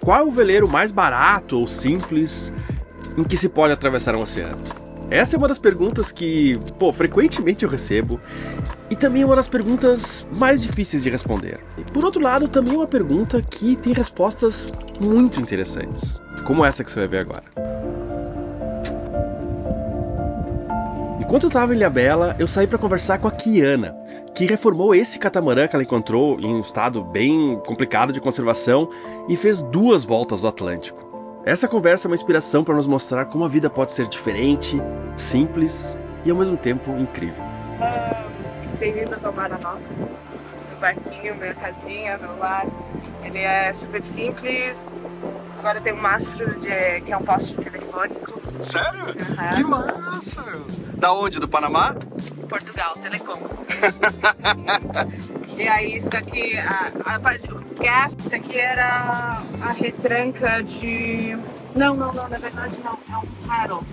qual é o veleiro mais barato ou simples em que se pode atravessar um oceano? Essa é uma das perguntas que, frequentemente eu recebo, e também é uma das perguntas mais difíceis de responder. E por outro lado, também é uma pergunta que tem respostas muito interessantes, como essa que você vai ver agora. Enquanto eu estava em Ilhabela, eu saí para conversar com a Kiana, que reformou esse catamarã que ela encontrou em um estado bem complicado de conservação e fez 2 voltas do Atlântico. Essa conversa é uma inspiração para nos mostrar como a vida pode ser diferente, simples e ao mesmo tempo incrível. Bem-vindos ao Maranhão, meu barquinho, minha casinha, meu lar. Ele é super simples. Agora tem um mastro que é um poste telefônico. Sério? Que massa! Da onde? Do Panamá? Portugal, Telecom. E aí isso aqui, a parte do gaff, isso aqui era a retranca de... Não, na verdade não, é um paddle.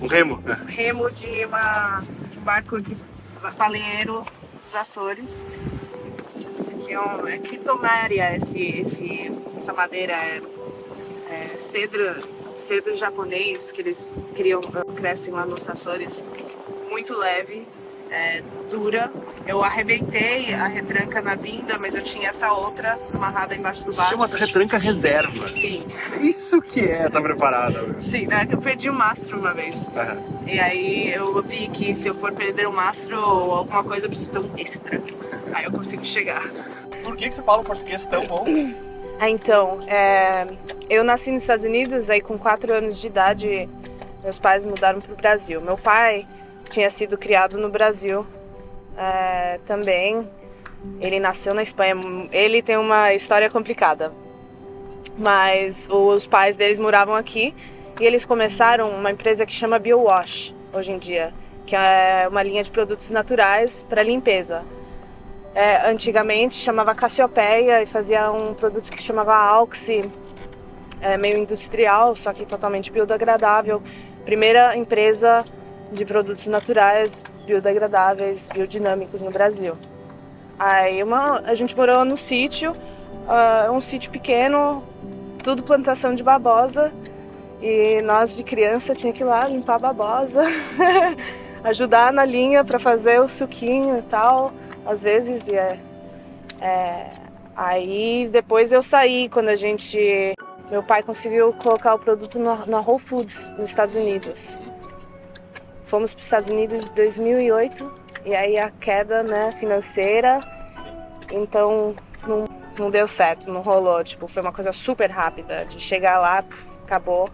Um remo. Um remo de um barco de baleeiro dos Açores. Isso aqui é critomária, essa madeira é cedro japonês que eles crescem lá nos Açores, muito leve, dura. Eu arrebentei a retranca na vinda, mas eu tinha essa outra amarrada embaixo do barco. Chama retranca reserva. Sim. Isso que tá preparada. Sim, né? Eu perdi o mastro uma vez. E aí eu vi que se eu for perder o mastro ou alguma coisa, eu preciso ter um extra. Aí eu consigo chegar. Por que você fala português tão bom? Então, eu nasci nos Estados Unidos, aí com 4 anos de idade, meus pais mudaram para o Brasil. Meu pai tinha sido criado no Brasil também. Ele nasceu na Espanha. Ele tem uma história complicada, mas os pais deles moravam aqui e eles começaram uma empresa que chama BioWash, hoje em dia, que é uma linha de produtos naturais para limpeza. Antigamente chamava Cassiopeia e fazia um produto que chamava Auxi, meio industrial, só que totalmente biodegradável. Primeira empresa de produtos naturais, biodegradáveis, biodinâmicos no Brasil. Aí a gente morou no sítio, um sítio pequeno, tudo plantação de babosa, e nós de criança tinha que ir lá limpar a babosa, ajudar na linha para fazer o suquinho e tal. Às vezes, aí depois eu saí, quando meu pai conseguiu colocar o produto na Whole Foods, nos Estados Unidos. Fomos para os Estados Unidos em 2008, e aí a queda, financeira, então não deu certo, não rolou, foi uma coisa super rápida, de chegar lá, acabou,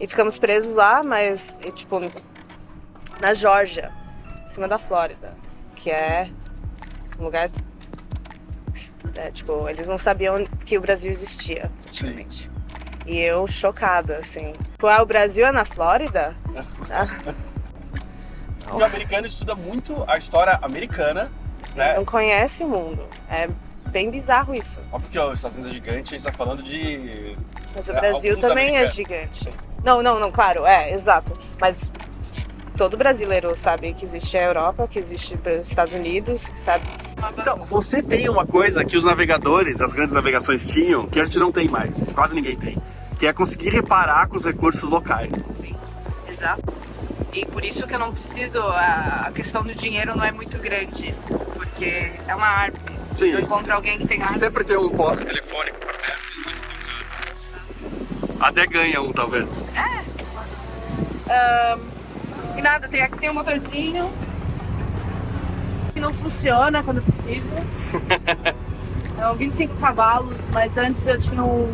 e ficamos presos lá, mas, na Geórgia, em cima da Flórida, que é um lugar, eles não sabiam que o Brasil existia, praticamente. E eu chocada, assim. O Brasil é na Flórida? O americano estuda muito a história americana, né? Não conhece o mundo. É bem bizarro isso. Óbvio que os Estados Unidos é gigante, a gente tá falando de... Mas o Brasil também é gigante. Não, claro, exato. Mas todo brasileiro sabe que existe a Europa, que existe os Estados Unidos, sabe? Então, você tem uma coisa que os navegadores, as grandes navegações tinham, que a gente não tem mais, quase ninguém tem, que é conseguir reparar com os recursos locais. Sim, exato. E por isso que eu não preciso, a questão do dinheiro não é muito grande, porque é uma árvore. Sim. Eu encontro alguém que tem árvore. Sempre tem um poste telefônico por perto, não vai ser tão caro. Até ganha um, talvez. E nada, aqui tem um motorzinho que não funciona quando precisa. É um 25 cavalos, mas antes eu tinha um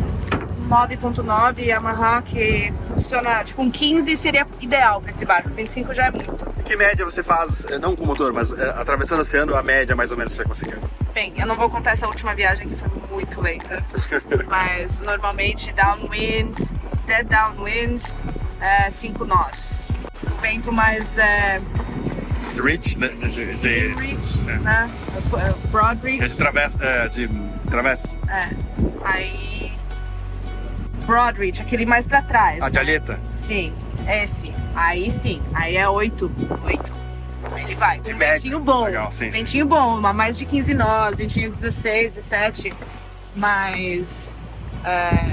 9.9 Yamaha que funciona, um 15 seria ideal para esse barco, 25 já é muito. Que média você faz, não com motor, mas atravessando o oceano, a média mais ou menos você conseguiu? Bem, eu não vou contar essa última viagem que foi muito lenta, mas normalmente downwind, dead downwind, 5 nós. O vento mais... Reach, né? Reach, né? Broad reach. De travessa. Aí... Broad reach, aquele mais pra trás. A de aleta? Sim, esse. Aí sim, aí é 8. Aí ele vai. De ventinho bom. Legal, sim. Bom, mais de 15 nós, ventinho 16, 17. Mas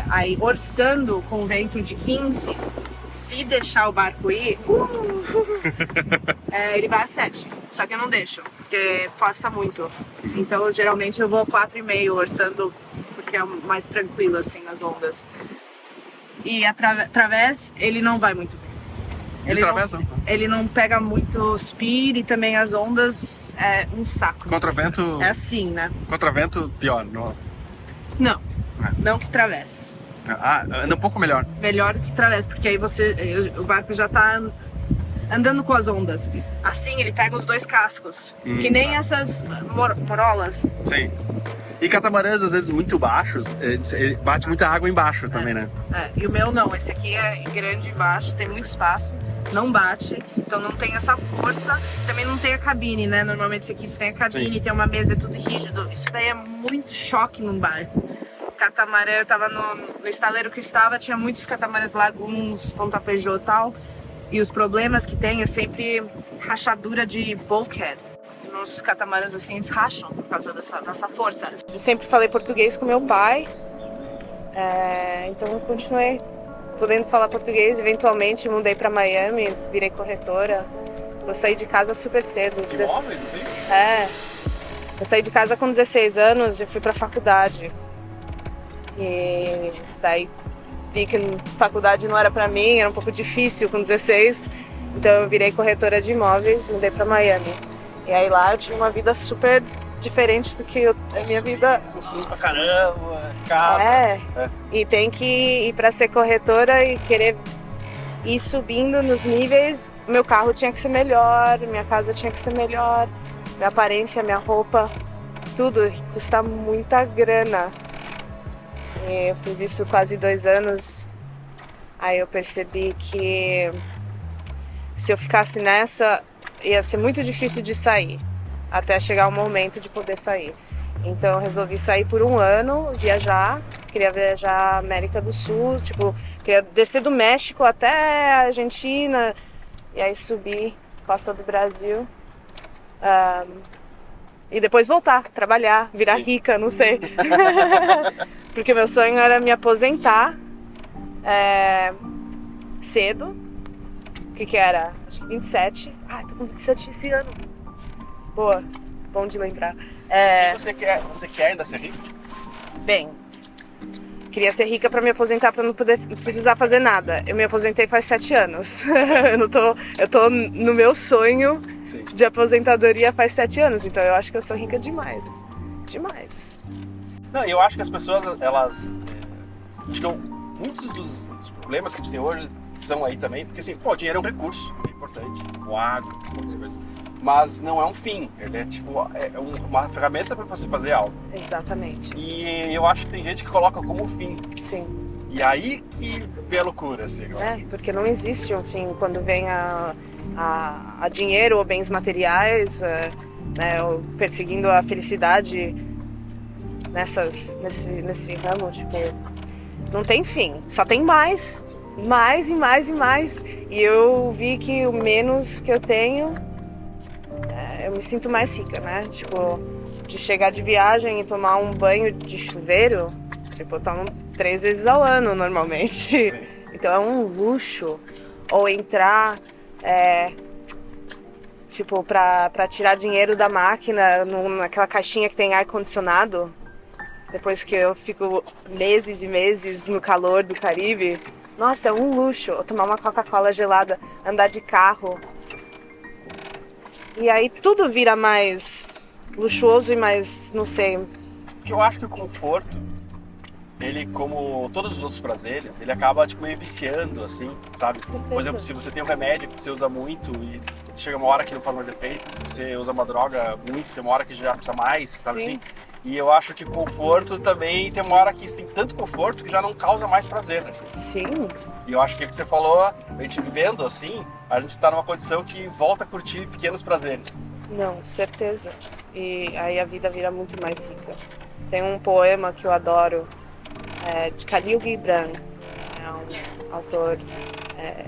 Aí orçando com vento de 15, se deixar o barco ir, ele vai a 7. Só que eu não deixo, porque força muito. Então geralmente eu vou a 4,5 orçando, porque é mais tranquilo assim nas ondas. E através ele não vai muito bem. Ele não pega muito speed e também as ondas é um saco. Contravento. É assim, né? Contravento pior, não. Não que travesse. Anda um pouco melhor. Melhor que travesse, porque aí o barco já tá andando com as ondas. Assim ele pega os dois cascos, que nem essas morolas. Sim. E catamarãs, às vezes, muito baixos, ele bate muita água embaixo também, né? E o meu não, esse aqui é grande embaixo, tem muito espaço, não bate, então não tem essa força, também não tem a cabine, né? Normalmente esse aqui você tem a cabine, tem uma mesa, é tudo rígido, isso daí é muito choque num barco. O catamarã, eu tava no estaleiro que eu estava, tinha muitos catamarãs lagoons, Pontapejô e tal, e os problemas que tem é sempre rachadura de bulkhead. Nos catamarãs assim, eles racham por causa dessa força. Eu sempre falei português com meu pai, então eu continuei podendo falar português. Eventualmente mudei para Miami, virei corretora. Eu saí de casa super cedo. De imóveis, assim? Eu saí de casa com 16 anos e fui para faculdade. E daí vi que faculdade não era para mim, era um pouco difícil com 16. Então eu virei corretora de imóveis, mudei para Miami. E aí lá eu tinha uma vida super diferente do que a minha vida. Sim, pra caramba, casa. E tem que ir pra ser corretora e querer ir subindo nos níveis. Meu carro tinha que ser melhor, minha casa tinha que ser melhor, minha aparência, minha roupa, tudo custa muita grana. E eu fiz isso quase 2 anos. Aí eu percebi que se eu ficasse nessa, ia ser muito difícil de sair, até chegar o momento de poder sair. Então eu resolvi sair por 1 ano, queria viajar a América do Sul, queria descer do México até a Argentina, e aí subir costa do Brasil, e depois voltar, trabalhar, virar rica, não sei. Porque meu sonho era me aposentar cedo. O que era? Acho que 27. Tô com 27 esse ano. Boa, bom de lembrar. E você quer ainda ser rico? Bem, queria ser rica pra me aposentar, pra não precisar fazer nada. Eu me aposentei faz 7 anos. eu tô no meu sonho de aposentadoria faz 7 anos, então eu acho que eu sou rica demais. Demais. Não, eu acho que as pessoas, elas... acho que muitos dos problemas que a gente tem hoje são aí também, porque assim, dinheiro é um recurso, é importante, o agro, muitas coisas. Mas não é um fim, ele é uma ferramenta para você fazer algo. Exatamente. E eu acho que tem gente que coloca como fim. Sim. E aí que vem a loucura, assim. Porque não existe um fim quando vem a dinheiro ou bens materiais, né, ou perseguindo a felicidade nesse ramo, não tem fim, só tem mais e mais e mais. E eu vi que o menos que eu tenho, eu me sinto mais rica, né? De chegar de viagem e tomar um banho de chuveiro, eu tomo 3 vezes ao ano normalmente. Sim. Então é um luxo. Ou entrar, pra tirar dinheiro da máquina naquela caixinha que tem ar-condicionado. Depois que eu fico meses e meses no calor do Caribe. Nossa, é um luxo. Ou tomar uma Coca-Cola gelada, andar de carro. E aí tudo vira mais luxuoso e mais, não sei. Porque eu acho que o conforto, ele, como todos os outros prazeres, ele acaba meio viciando, assim, sabe? Por exemplo, se você tem um remédio que você usa muito e chega uma hora que não faz mais efeito, se você usa uma droga muito, tem uma hora que já precisa mais, sabe? Assim? E eu acho que conforto também tem uma hora que tem tanto conforto que já não causa mais prazer, assim. Sim. E eu acho que o que você falou, a gente vivendo assim, a gente está numa condição que volta a curtir pequenos prazeres. Não, certeza. E aí a vida vira muito mais rica. Tem um poema que eu adoro, de Khalil Gibran, é um autor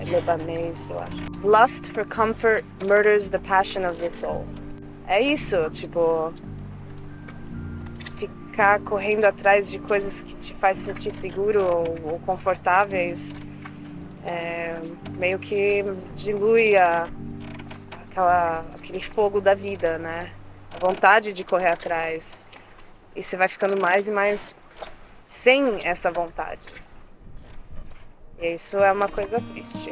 lebanês, eu acho. Lust for comfort murders the passion of the soul. É isso, ficar correndo atrás de coisas que te faz sentir seguro ou confortáveis, meio que dilui aquele fogo da vida, né? A vontade de correr atrás. E você vai ficando mais e mais sem essa vontade. E isso é uma coisa triste.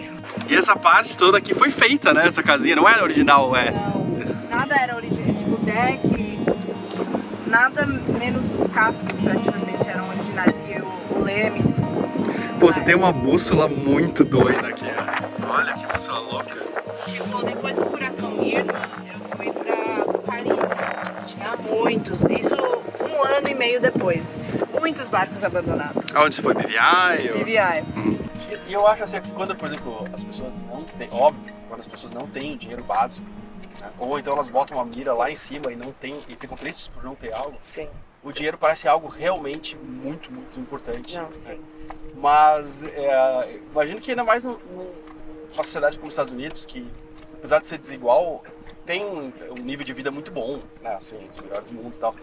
E essa parte toda aqui foi feita, né? Essa casinha não era original, Não, nada era original. Tipo, deck, nada menos os cascos praticamente eram originais. E o leme. Pô, você tem uma bússola muito doida aqui, né? Olha que bússola louca. Tipo, depois do furacão Irma, eu fui pro Caribe. Tinha muitos, isso 1 ano e meio depois. Muitos barcos abandonados. Aonde você foi? BVI? Ou... BVI. E eu acho assim que quando, por exemplo, as pessoas não têm, óbvio, quando as pessoas não têm dinheiro básico, né? Ou então elas botam uma mira lá em cima e não tem, e ficam tristes por não ter algo, Sim. o dinheiro parece algo realmente muito, muito importante. Não, né? sim. Mas imagino que ainda mais numa sociedade como os Estados Unidos, que apesar de ser desigual, tem um nível de vida muito bom, né? Assim, os melhores do mundo e tal.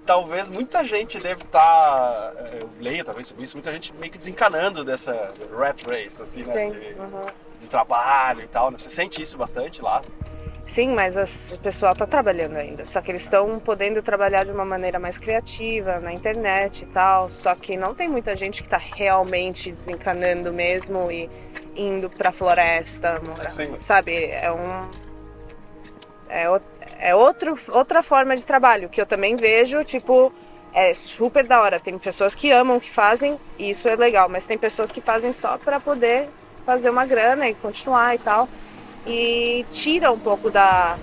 Talvez muita gente deve estar, eu leio talvez sobre isso, muita gente meio que desencanando dessa rat race, assim, né? De trabalho e tal. Você sente isso bastante lá? Sim, mas o pessoal está trabalhando ainda. Só que eles estão podendo trabalhar de uma maneira mais criativa, na internet e tal. Só que não tem muita gente que está realmente desencanando mesmo e indo para a floresta morar. Sim. Sabe, outra forma de trabalho, que eu também vejo, tipo, é super da hora. Tem pessoas que amam o que fazem, e isso é legal, mas tem pessoas que fazem só para poder fazer uma grana e continuar e tal. E tira um pouco da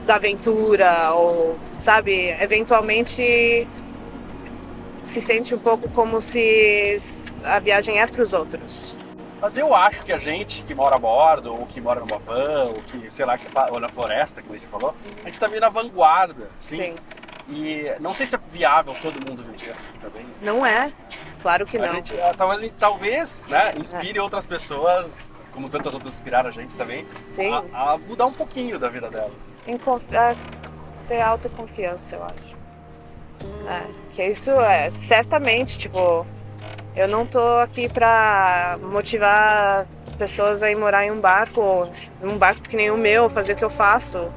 aventura, ou, sabe, eventualmente se sente um pouco como se a viagem é para os outros. Mas eu acho que a gente que mora a bordo, ou que mora numa van, ou que, sei lá, ou na floresta, como você falou, a gente tá meio na vanguarda, assim. Sim. E não sei se é viável todo mundo viver assim também. Não é, claro que não. A gente, talvez, né, inspire outras pessoas, como tantas outras inspiraram a gente também, Sim. a mudar um pouquinho da vida delas. Ter autoconfiança, eu acho. Que isso é certamente, tipo, eu não tô aqui pra motivar pessoas a ir morar em um barco que nem o meu, fazer o que eu faço,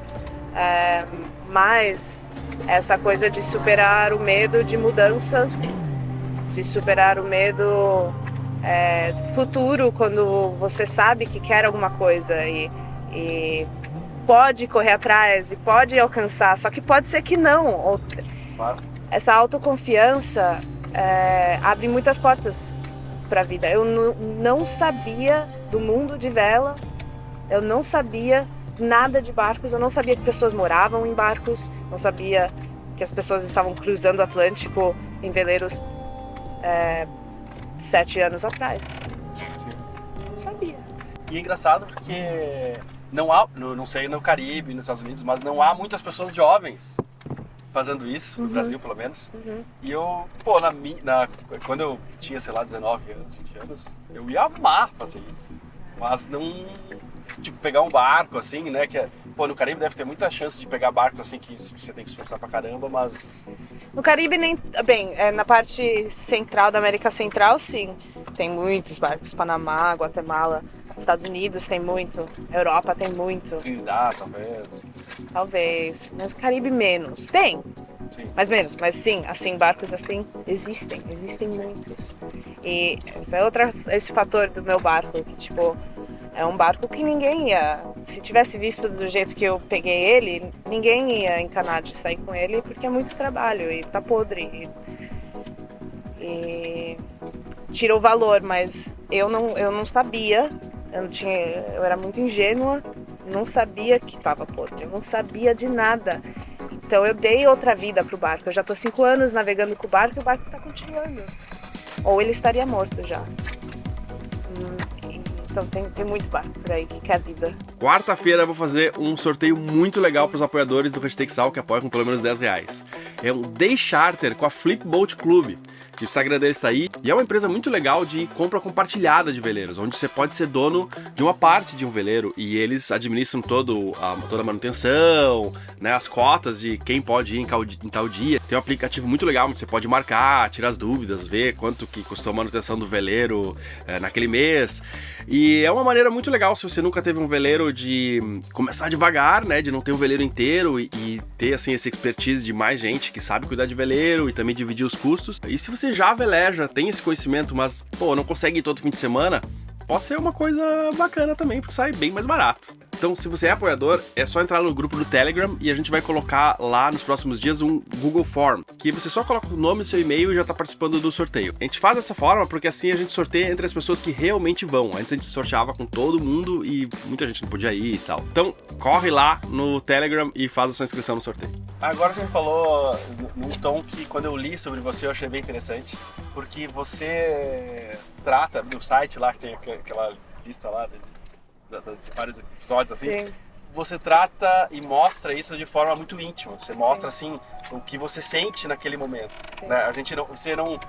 mas essa coisa de superar o medo de mudanças, de superar o medo futuro, quando você sabe que quer alguma coisa e pode correr atrás e pode alcançar, só que pode ser que não. Claro. Essa autoconfiança abre muitas portas para a vida. Eu não sabia do mundo de vela, eu não sabia nada de barcos, eu não sabia que pessoas moravam em barcos, não sabia que as pessoas estavam cruzando o Atlântico em veleiros 7 anos atrás. Sim. Não sabia. E é engraçado porque não há, não sei no Caribe, nos Estados Unidos, mas não há muitas pessoas jovens fazendo isso, no Brasil pelo menos. E eu, quando eu tinha, sei lá, 19 anos, 20 anos, eu ia amar fazer isso. Mas não, tipo, pegar um barco assim, né, no Caribe deve ter muita chance de pegar barco assim que você tem que se esforçar pra caramba, mas... No Caribe na parte central da América Central, sim. Tem muitos barcos, Panamá, Guatemala, Estados Unidos tem muito, Europa tem muito. Trinidad, Talvez, mas Caribe menos. Tem, sim. Mas menos. Mas sim, assim, barcos assim existem muitos. E esse fator do meu barco, que tipo, é um barco que ninguém ia, se tivesse visto do jeito que eu peguei ele, ninguém ia encanar de sair com ele, porque é muito trabalho e tá podre. E tira o valor, mas eu não sabia, eu era muito ingênua, não sabia que estava podre, eu não sabia de nada. Então eu dei outra vida pro barco. Eu já tô 5 anos navegando com o barco e o barco tá continuando. Ou ele estaria morto já. Então tem muito barco por aí que quer vida. Quarta-feira eu vou fazer um sorteio muito legal para os apoiadores do Hashtag Sal, que apoiam com pelo menos R$10. É um Day Charter com a Flip Boat Club. que o Instagram deles está aí. E é uma empresa muito legal de compra compartilhada de veleiros, onde você pode ser dono de uma parte de um veleiro e eles administram toda a manutenção, né, as cotas de quem pode ir em tal dia. Tem um aplicativo muito legal onde você pode marcar, tirar as dúvidas, ver quanto que custou a manutenção do veleiro naquele mês. E é uma maneira muito legal, se você nunca teve um veleiro, de começar devagar, né, de não ter um veleiro inteiro e ter assim essa expertise de mais gente que sabe cuidar de veleiro e também dividir os custos. E se você já veleja, tem esse conhecimento, mas pô, não consegue ir todo fim de semana, pode ser uma coisa bacana também, porque sai bem mais barato. Então, se você é apoiador, é só entrar no grupo do Telegram e a gente vai colocar lá nos próximos dias um Google Form, que você só coloca o nome do seu e-mail e já tá participando do sorteio. A gente faz dessa forma porque assim a gente sorteia entre as pessoas que realmente vão. Antes a gente sorteava com todo mundo e muita gente não podia ir e tal. Então, corre lá no Telegram e faz a sua inscrição no sorteio. Agora você falou num tom que quando eu li sobre você eu achei bem interessante, porque você trata no site lá, que tem aquela lista lá de vários episódios assim, Sim. você trata e mostra isso de forma muito íntima. Você mostra assim o que você sente naquele momento. Né? A gente você não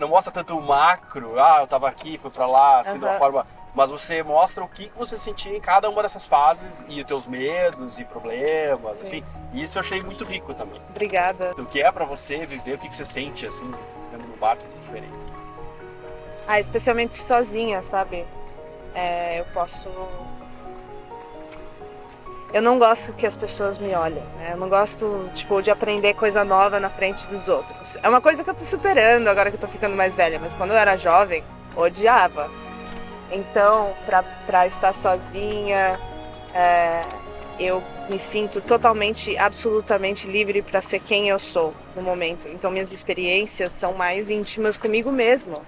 mostra tanto o macro, eu tava aqui, fui pra lá, assim, de uma forma, mas você mostra o que você sentia em cada uma dessas fases e os teus medos e problemas, assim. E isso eu achei muito rico também. Obrigada. Então, o que é pra você viver, o que você sente assim, vivendo no barco é diferente. Especialmente sozinha, sabe? Eu não gosto que as pessoas me olhem, né? Eu não gosto, tipo, de aprender coisa nova na frente dos outros. É uma coisa que eu tô superando agora que eu tô ficando mais velha, mas quando eu era jovem, odiava. Então, pra estar sozinha, eu me sinto totalmente, absolutamente livre pra ser quem eu sou no momento. Então, minhas experiências são mais íntimas comigo mesmo.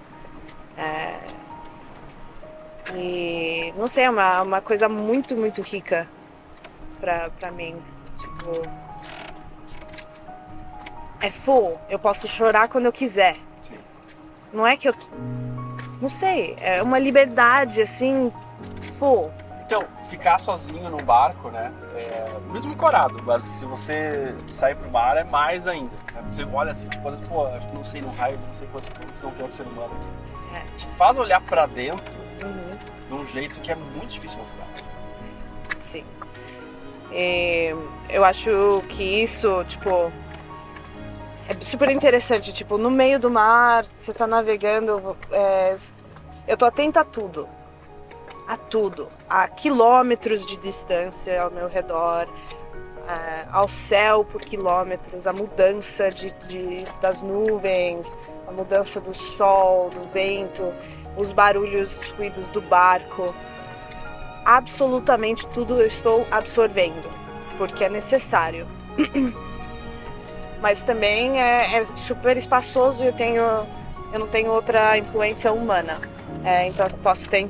E, não sei, é uma coisa muito, muito rica pra mim. Tipo, é full, eu posso chorar quando eu quiser. Sim. Não é que eu... Não sei, é uma liberdade, assim, full. Então, ficar sozinho num barco, né, mesmo ancorado, mas se você sair pro mar é mais ainda. Né? Você olha assim, tipo, às vezes, pô, acho que não sei no raio, não sei quantos pontos não tem outro ser humano. Te faz olhar pra dentro de um jeito que é muito difícil na cidade. Sim. Eu acho que isso, tipo, é super interessante. Tipo, no meio do mar, você tá navegando, eu tô atenta a tudo. A tudo. A quilômetros de distância ao meu redor, ao céu por quilômetros, a mudança das nuvens, a mudança do sol, do vento, os barulhos, os ruídos do barco. Absolutamente tudo eu estou absorvendo, porque é necessário. Mas também é super espaçoso e eu não tenho outra influência humana. Então eu posso ter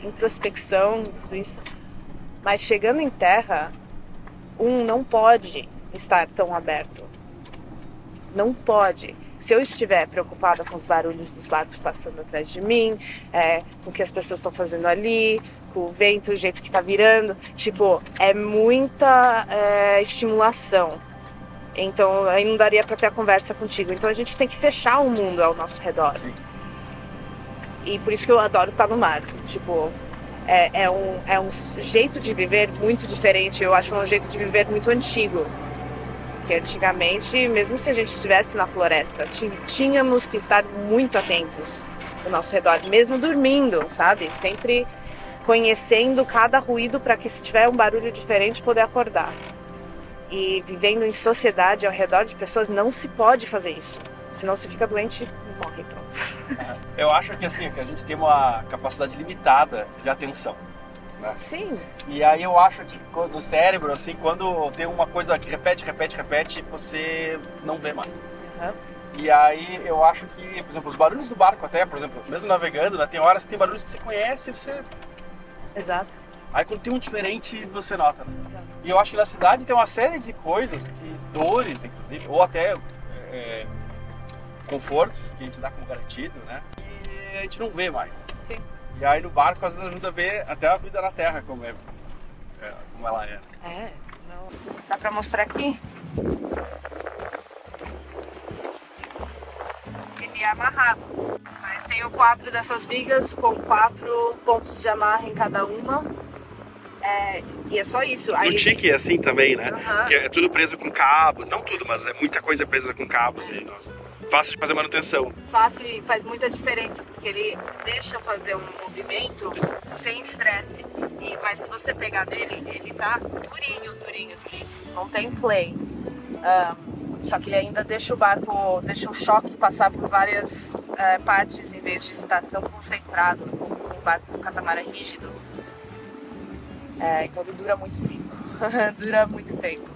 introspecção e tudo isso. Mas chegando em terra, não pode estar tão aberto. Não pode. Se eu estiver preocupada com os barulhos dos barcos passando atrás de mim, com o que as pessoas estão fazendo ali, com o vento, o jeito que está virando, tipo, é muita estimulação. Então, aí não daria para ter a conversa contigo. Então, a gente tem que fechar o mundo ao nosso redor. Sim. E por isso que eu adoro estar no mar. Tipo, é um jeito de viver muito diferente. Eu acho um jeito de viver muito antigo. Porque antigamente, mesmo se a gente estivesse na floresta, tínhamos que estar muito atentos ao nosso redor, mesmo dormindo, sabe? Sempre conhecendo cada ruído para que se tiver um barulho diferente poder acordar. E vivendo em sociedade ao redor de pessoas não se pode fazer isso. Senão você fica doente e morre, pronto. Eu acho que assim, que a gente tem uma capacidade limitada de atenção. Né? Sim. E aí eu acho que no cérebro, assim, quando tem uma coisa que repete, você não vê mais. E aí eu acho que, por exemplo, os barulhos do barco até, por exemplo, mesmo navegando, né, tem horas que tem barulhos que você conhece e você... Exato. Aí quando tem um diferente, você nota, né? Exato. E eu acho que na cidade tem uma série de coisas, dores, inclusive, ou até confortos que a gente dá como garantido, né? E a gente não vê mais. Sim. E aí no barco às vezes ajuda a ver até a vida na terra como ela é. Não. Dá pra mostrar aqui? amarrado. Mas tenho 4 dessas vigas com 4 pontos de amarra em cada uma. E é só isso. No Aí, tique é assim também, né? Aham. Que é tudo preso com cabo. Não tudo, mas é muita coisa presa com cabo, assim. Nossa. Fácil de fazer manutenção. fácil e faz muita diferença, porque ele deixa fazer um movimento sem estresse. Mas se você pegar nele, ele tá durinho. Não tem play. Só que ele ainda deixa o choque passar por várias partes, em vez de estar tão concentrado com um barco com catamarã rígido. Então ele dura muito tempo. Dura muito tempo.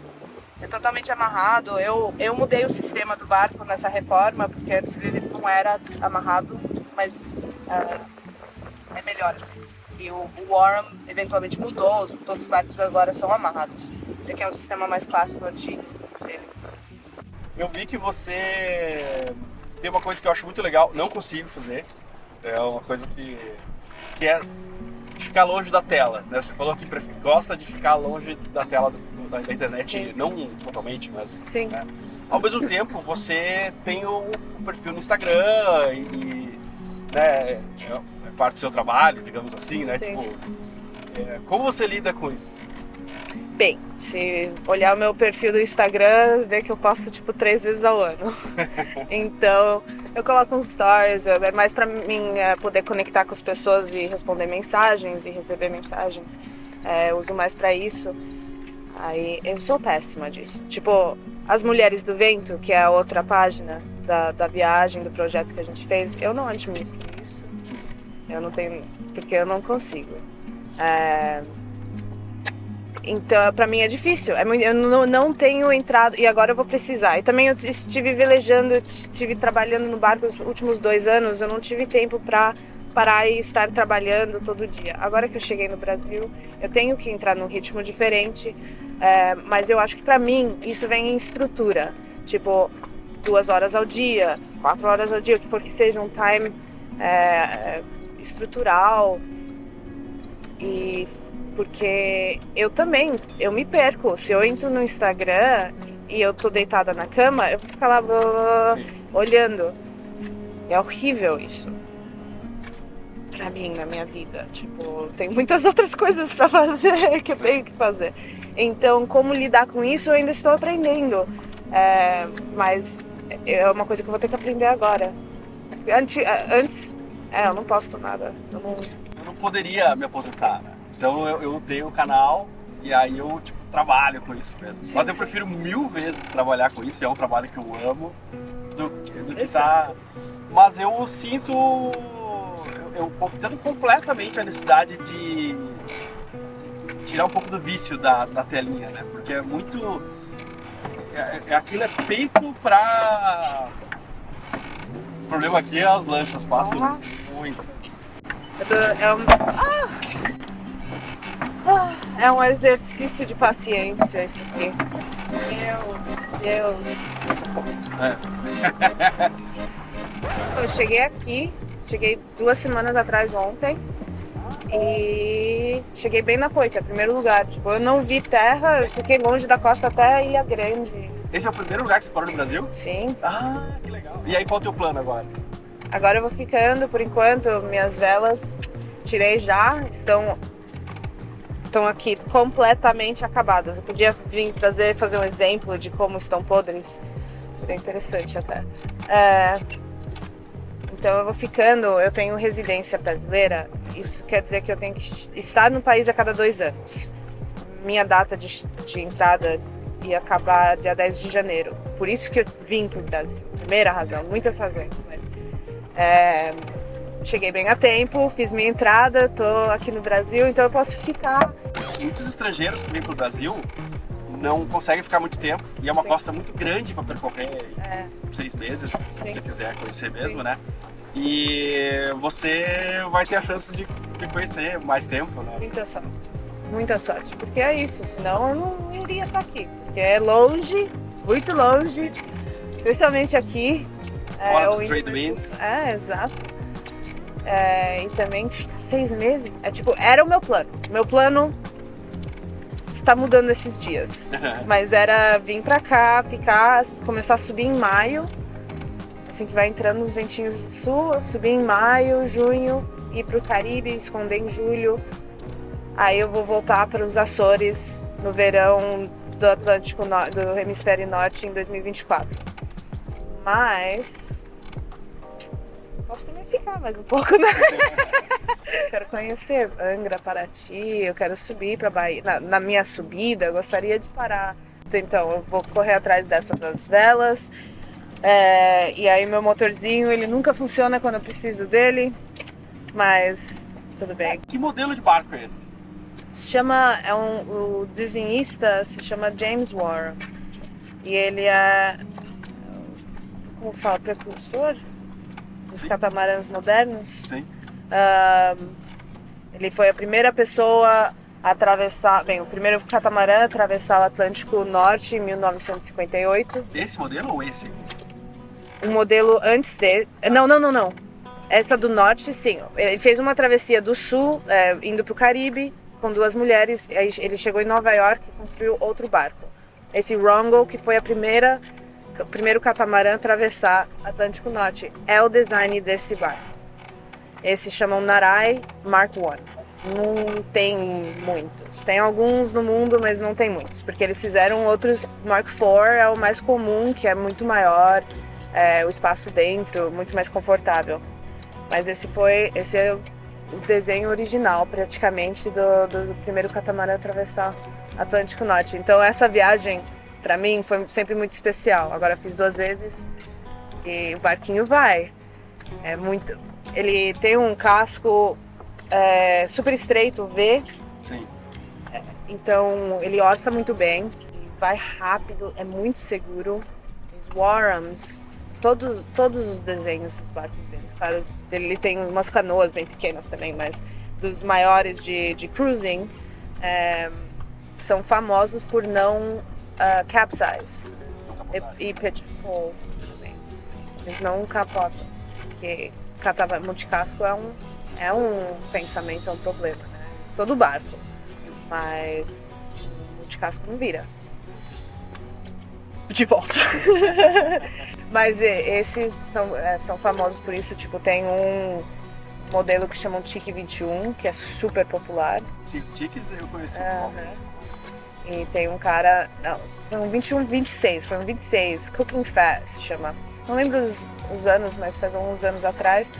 É totalmente amarrado. Eu mudei o sistema do barco nessa reforma, porque antes ele não era amarrado, mas é melhor assim. E o Warm eventualmente mudou, todos os barcos agora são amarrados. Esse aqui é um sistema mais clássico, antigo dele. Eu vi que você tem uma coisa que eu acho muito legal, não consigo fazer. É uma coisa que é ficar longe da tela, né? Você falou que gosta de ficar longe da tela da internet, Sim. não totalmente, mas Sim. né? Ao mesmo tempo você tem o perfil no Instagram e né, é parte do seu trabalho, digamos assim, né? Sim. Tipo, como você lida com isso? Bem, se olhar o meu perfil do Instagram, vê que eu posto tipo 3 vezes ao ano. Então, eu coloco uns stories, é mais pra mim poder conectar com as pessoas e responder mensagens e receber mensagens. Eu uso mais pra isso. Aí, eu sou péssima disso. Tipo, as Mulheres do Vento, que é a outra página da viagem, do projeto que a gente fez, eu não administro isso. Eu não tenho, porque eu não consigo. Então, pra mim é difícil. Eu não tenho entrado, e agora eu vou precisar. E também eu estive velejando, eu estive trabalhando no barco os últimos 2 anos, eu não tive tempo pra parar e estar trabalhando todo dia. Agora que eu cheguei no Brasil, eu tenho que entrar num ritmo diferente, mas eu acho que pra mim isso vem em estrutura. Tipo, 2 horas ao dia, 4 horas ao dia, o que for que seja um time estrutural. E porque eu me perco. Se eu entro no Instagram e eu tô deitada na cama, eu vou ficar lá olhando. É horrível isso. Pra mim, na minha vida. Tipo, tem muitas outras coisas pra fazer que eu tenho que fazer. Então, como lidar com isso, eu ainda estou aprendendo. Mas é uma coisa que eu vou ter que aprender agora. Antes, eu não posto nada. Eu não poderia me aposentar, né? Então eu tenho o canal e aí eu trabalho com isso mesmo. Sim, mas eu sim. prefiro 1000 vezes trabalhar com isso, é um trabalho que eu amo, do que Exato. Mas eu sinto, eu entendo completamente a necessidade de tirar um pouco do vício da telinha, né? Porque é muito... aquilo é feito pra... O problema aqui é as lanchas, passam muito. É um exercício de paciência isso aqui. Meu Deus. Eu cheguei 2 semanas atrás ontem e cheguei bem na Poica, primeiro lugar. Tipo, eu não vi terra, eu fiquei longe da costa até a Ilha Grande. Esse é o primeiro lugar que você parou no Brasil? Sim. Ah, que legal. E aí qual é o teu plano agora? Agora eu vou ficando, por enquanto, minhas velas tirei já, estão aqui completamente acabadas. Eu podia vir fazer um exemplo de como estão podres, seria interessante até. Então eu vou ficando, eu tenho residência brasileira, isso quer dizer que eu tenho que estar no país a cada 2 anos. Minha data de entrada ia acabar dia 10 de janeiro, por isso que eu vim pro Brasil. Primeira razão, muitas razões, mas cheguei bem a tempo, fiz minha entrada, tô aqui no Brasil, então eu posso ficar. Muitos estrangeiros que vêm pro Brasil não conseguem ficar muito tempo e é uma Sim. costa muito grande para percorrer 6 meses, se Sim. você quiser conhecer Sim. mesmo, né? E você vai ter a chance de conhecer mais tempo, né? Muita sorte, porque é isso, senão eu não iria estar aqui, porque é longe, muito longe, especialmente aqui. Fora dos ou trade winds. Exato. E também fica 6 meses. Era o meu plano. Meu plano está mudando esses dias. Mas era vir pra cá, começar a subir em maio assim que vai entrando nos ventinhos do sul, subir em maio, junho, ir pro Caribe, esconder em julho. Aí eu vou voltar para os Açores no verão do Atlântico do Hemisfério Norte em 2024. Mas posso também ficar mais um pouco, né? Quero conhecer Angra, Paraty, eu quero subir para Bahia. Na minha subida, eu gostaria de parar. Então, eu vou correr atrás das velas. E aí meu motorzinho, ele nunca funciona quando eu preciso dele. Mas tudo bem. Que modelo de barco é esse? O desenhista se chama James Warren. E ele é, como fala, precursor dos catamarãs modernos. Sim. Ele foi a primeira pessoa a atravessar, o primeiro catamarã a atravessar o Atlântico Norte em 1958. Esse modelo ou esse? Um modelo antes dele. Não. Essa do norte, sim. Ele fez uma travessia do sul, indo para o Caribe, com 2 mulheres. Aí ele chegou em Nova York e construiu outro barco. Esse Rongo, que foi o primeiro catamarã a atravessar o Atlântico Norte. É o design desse barco. Esse chamam Narai Mark I. Não tem muitos. Tem alguns no mundo, mas não tem muitos. Porque eles fizeram outros. Mark IV é o mais comum, que é muito maior. O espaço dentro, muito mais confortável. Mas esse é o desenho original, praticamente, do primeiro catamarã a atravessar o Atlântico Norte. Então essa viagem, para mim, foi sempre muito especial. Agora fiz 2 vezes e o barquinho vai. Ele tem um casco super estreito, V. Sim. Então ele orça muito bem, vai rápido, é muito seguro. Os Warrams, todos os desenhos dos barcos deles, claro, ele tem umas canoas bem pequenas também, mas dos maiores de cruising são famosos por não capsize e pitch pole também. Eles não capotam, porque multicasco é um pensamento, é um problema, né? Todo barco, mas multicasco não vira de volta. Mas esses são famosos por isso. Tipo, tem um modelo que chamam Tiki 21, que é super popular. Sim, os Tiques eu conheci. E tem um cara... Não, foi um 21, 26. Foi um 26. Cooking Fat se chama. Não lembro os anos, mas faz uns anos atrás.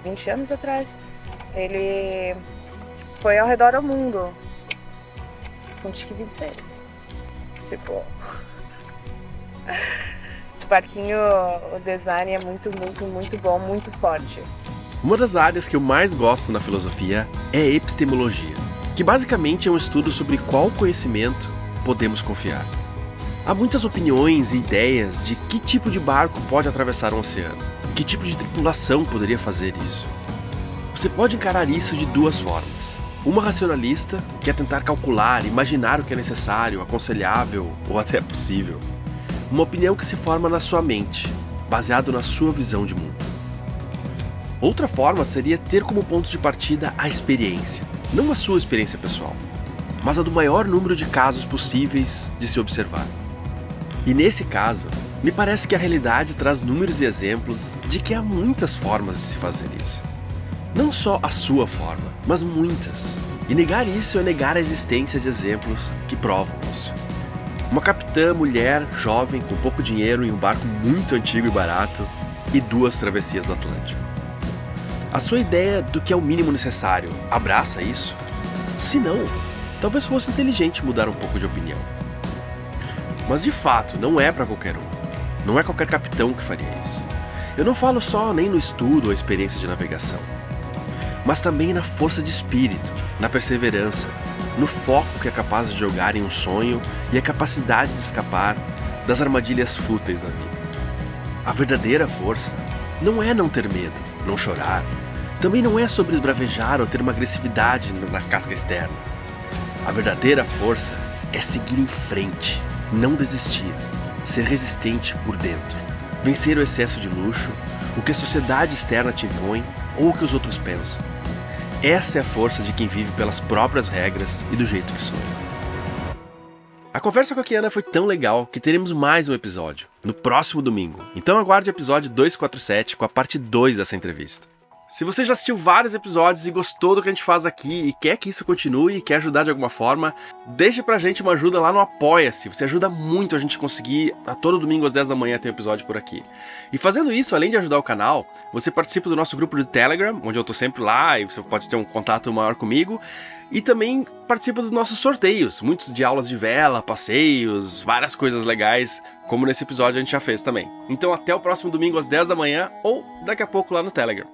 20 anos atrás. Ele foi ao redor do mundo com Tiki 26. Tipo... O barquinho, o design é muito, muito, muito bom, muito forte. Uma das áreas que eu mais gosto na filosofia é a epistemologia, que basicamente é um estudo sobre qual conhecimento podemos confiar. Há muitas opiniões e ideias de que tipo de barco pode atravessar um oceano, que tipo de tripulação poderia fazer isso. Você pode encarar isso de 2 formas. Uma racionalista, que é tentar calcular, imaginar o que é necessário, aconselhável ou até possível. Uma opinião que se forma na sua mente, baseado na sua visão de mundo. Outra forma seria ter como ponto de partida a experiência, não a sua experiência pessoal, mas a do maior número de casos possíveis de se observar. E nesse caso, me parece que a realidade traz números e exemplos de que há muitas formas de se fazer isso. Não só a sua forma, mas muitas. E negar isso é negar a existência de exemplos que provam isso. Uma capitã mulher, jovem, com pouco dinheiro em um barco muito antigo e barato e 2 travessias do Atlântico. A sua ideia do que é o mínimo necessário abraça isso? Se não, talvez fosse inteligente mudar um pouco de opinião. Mas de fato, não é para qualquer um. Não é qualquer capitão que faria isso. Eu não falo só nem no estudo ou experiência de navegação, mas também na força de espírito, na perseverança, no foco que é capaz de jogar em um sonho e a capacidade de escapar das armadilhas fúteis da vida. A verdadeira força não é não ter medo, não chorar. Também não é sobre esbravejar ou ter uma agressividade na casca externa. A verdadeira força é seguir em frente, não desistir, ser resistente por dentro, vencer o excesso de luxo, o que a sociedade externa te impõe ou o que os outros pensam. Essa é a força de quem vive pelas próprias regras e do jeito que sonha. A conversa com a Kiana foi tão legal que teremos mais um episódio, no próximo domingo. Então aguarde o episódio 247 com a parte 2 dessa entrevista. Se você já assistiu vários episódios e gostou do que a gente faz aqui e quer que isso continue e quer ajudar de alguma forma, deixa pra gente uma ajuda lá no Apoia-se. Você ajuda muito a gente conseguir, a todo domingo às 10 da manhã ter um episódio por aqui. E fazendo isso, além de ajudar o canal, você participa do nosso grupo de Telegram, onde eu tô sempre lá e você pode ter um contato maior comigo. E também participa dos nossos sorteios, muitos de aulas de vela, passeios, várias coisas legais, como nesse episódio a gente já fez também. Então até o próximo domingo às 10 da manhã ou daqui a pouco lá no Telegram.